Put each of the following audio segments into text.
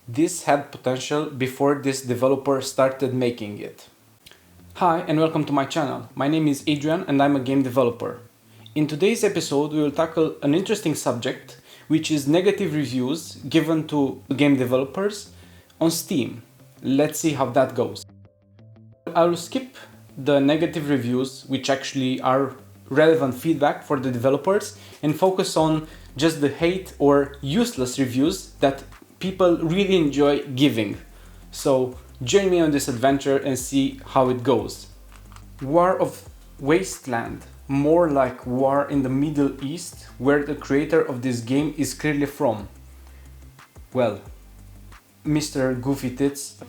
This had potential before this developer started making it. Hi and welcome to my channel. My name is Adrian and I'm a game developer. In today's episode we will tackle an interesting subject, which is negative reviews given to game developers on Steam. Let's see how that goes. I will skip the negative reviews, which actually are relevant feedback for the developers, and focus on just the hate or useless reviews that people really enjoy giving. So join me on this adventure and see how it goes. War of Wasteland, more like war in the Middle East, where the creator of this game is clearly from. Well, Mr. Goofy Tits,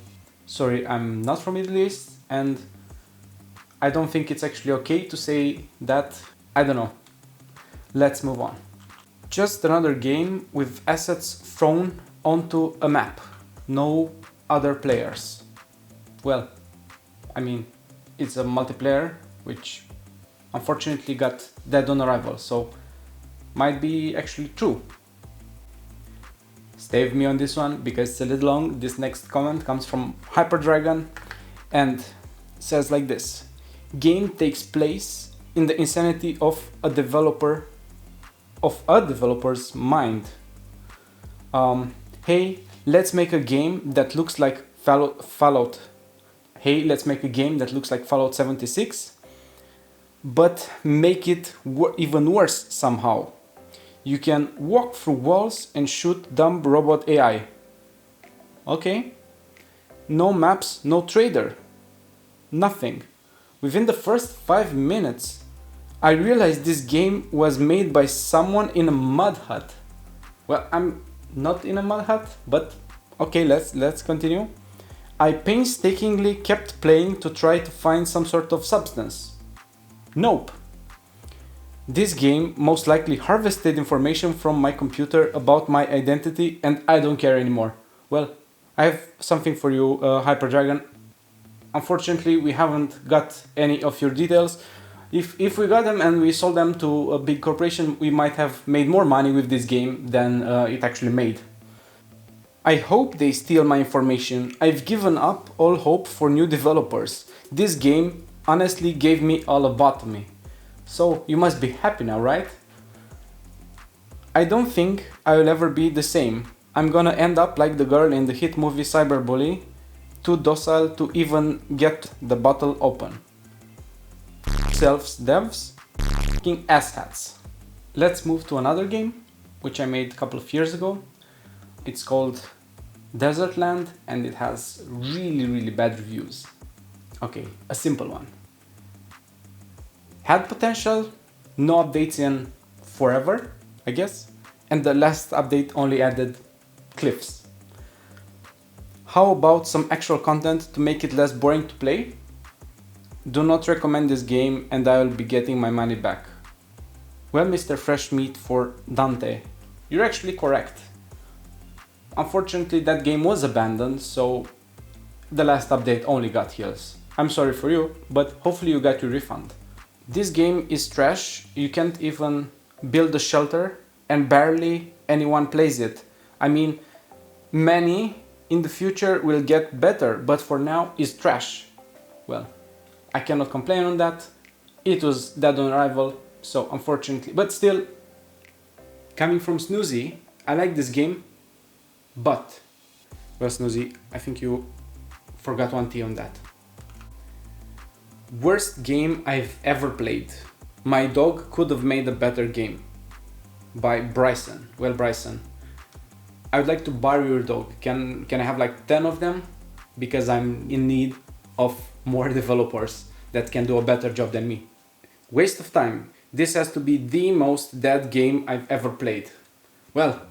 sorry, I'm not from Middle East, and I don't think it's actually okay to say that. I don't know. Let's move on. Just another game with assets thrown onto a map. No other players. Well, I mean, it's a multiplayer, which unfortunately got dead on arrival, so might be actually true. Stay with me on this one because it's a little long. This next comment comes from Hyperdragon and says like this: game takes place in the insanity of a developer's mind. Hey, let's make a game that looks like Fallout. Hey, let's make a game that looks like Fallout 76, but make it even worse somehow. You can walk through walls and shoot dumb robot AI. Okay. No maps, no trader. Nothing. Within the first 5 minutes, I realized this game was made by someone in a mud hut. Well, I'm not in a mud hut, but okay, let's continue. I painstakingly kept playing to try to find some sort of substance. Nope. This game most likely harvested information from my computer about my identity and I don't care anymore. Well, I have something for you, Hyperdragon. Unfortunately, we haven't got any of your details. If we got them and we sold them to a big corporation, we might have made more money with this game than it actually made. I hope they steal my information. I've given up all hope for new developers. This game honestly gave me a lobotomy. So you must be happy now, right? I don't think I will ever be the same. I'm gonna end up like the girl in the hit movie Cyberbully, too docile to even get the bottle open. Selves devs, fucking asshats. Let's move to another game, which I made a couple of years ago. It's called Desertland and it has really bad reviews. Okay, a simple one. Had potential, no updates in forever, I guess, and the last update only added cliffs. How about some actual content to make it less boring to play? Do not recommend this game and I will be getting my money back. Well, Mr. Fresh Meat for Dante, you're actually correct. Unfortunately, that game was abandoned, so the last update only got heals. I'm sorry for you, but hopefully you got your refund. This game is trash. You can't even build a shelter and barely anyone plays it. I mean, many in the future will get better, but for now it's trash. Well, I cannot complain on that. It was dead on arrival, so unfortunately, but still, coming from Snoozy, I like this game, but, well, Snoozy, I think you forgot one T on that. Worst game I've ever played. My dog could have made a better game. By Bryson. Well, Bryson, I would like to borrow your dog. Can I have like 10 of them? Because I'm in need of more developers that can do a better job than me. Waste of time. This has to be the most dead game I've ever played. Well,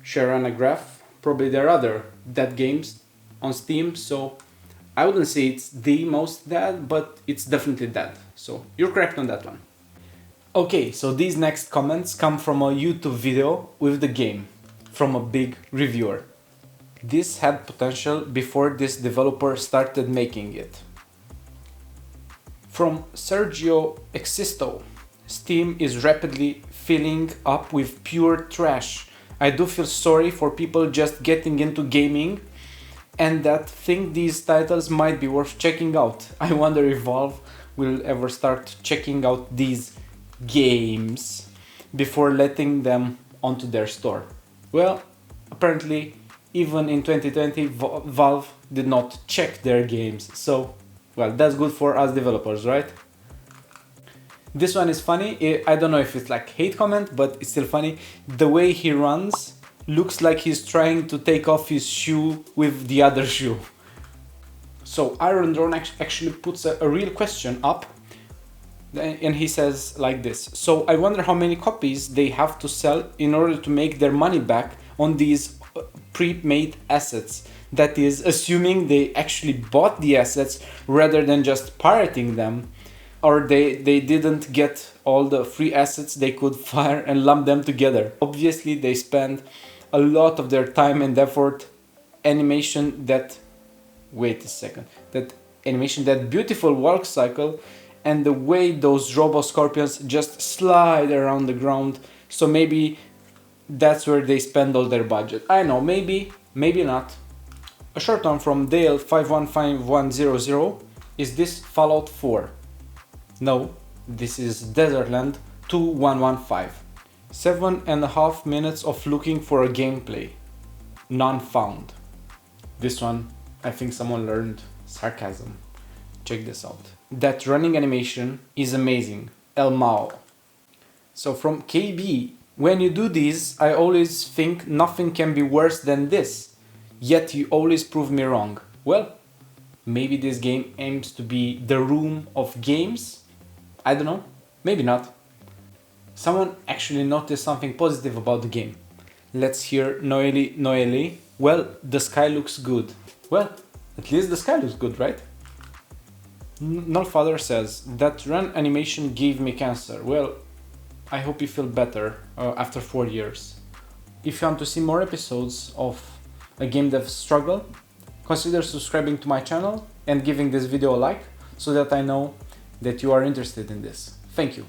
share on a graph. Probably there are other dead games on Steam, so I wouldn't say it's the most dead, but it's definitely dead. So you're correct on that one. Okay, so these next comments come from a YouTube video with the game, from a big reviewer. This had potential before this developer started making it. From Sergio Existo, Steam is rapidly filling up with pure trash. I do feel sorry for people just getting into gaming and that think these titles might be worth checking out. I wonder if Valve will ever start checking out these games before letting them onto their store. Well, apparently even in 2020 Valve did not check their games, so well, that's good for us developers, right? This one is funny. I don't know if it's like hate comment, but it's still funny. The way he runs looks like he's trying to take off his shoe with the other shoe. So Iron Drone actually puts a real question up, and he says like this: so I wonder how many copies they have to sell in order to make their money back on these pre-made assets. That is, assuming they actually bought the assets rather than just pirating them, or they didn't get all the free assets they could fire and lump them together. Obviously they spend a lot of their time and effort animation that that beautiful walk cycle and the way those robo scorpions just slide around the ground. So maybe that's where they spend all their budget. I know, maybe not. A short one from Dale515100. Is this Fallout 4? No, this is Desertland 2115. 7.5 minutes of looking for a gameplay. None found. This one, I think someone learned sarcasm. Check this out. That running animation is amazing. El Mao. So from KB, when you do these, I always think nothing can be worse than this. Yet you always prove me wrong. Well, maybe this game aims to be the room of games? I don't know. Maybe not. Someone actually noticed something positive about the game. Let's hear Noeli. Well, the sky looks good. Well, at least the sky looks good, right? Nullfather says, that run animation gave me cancer. Well, I hope you feel better after 4 years. If you want to see more episodes of a game dev struggle, consider subscribing to my channel and giving this video a like so that I know that you are interested in this. Thank you.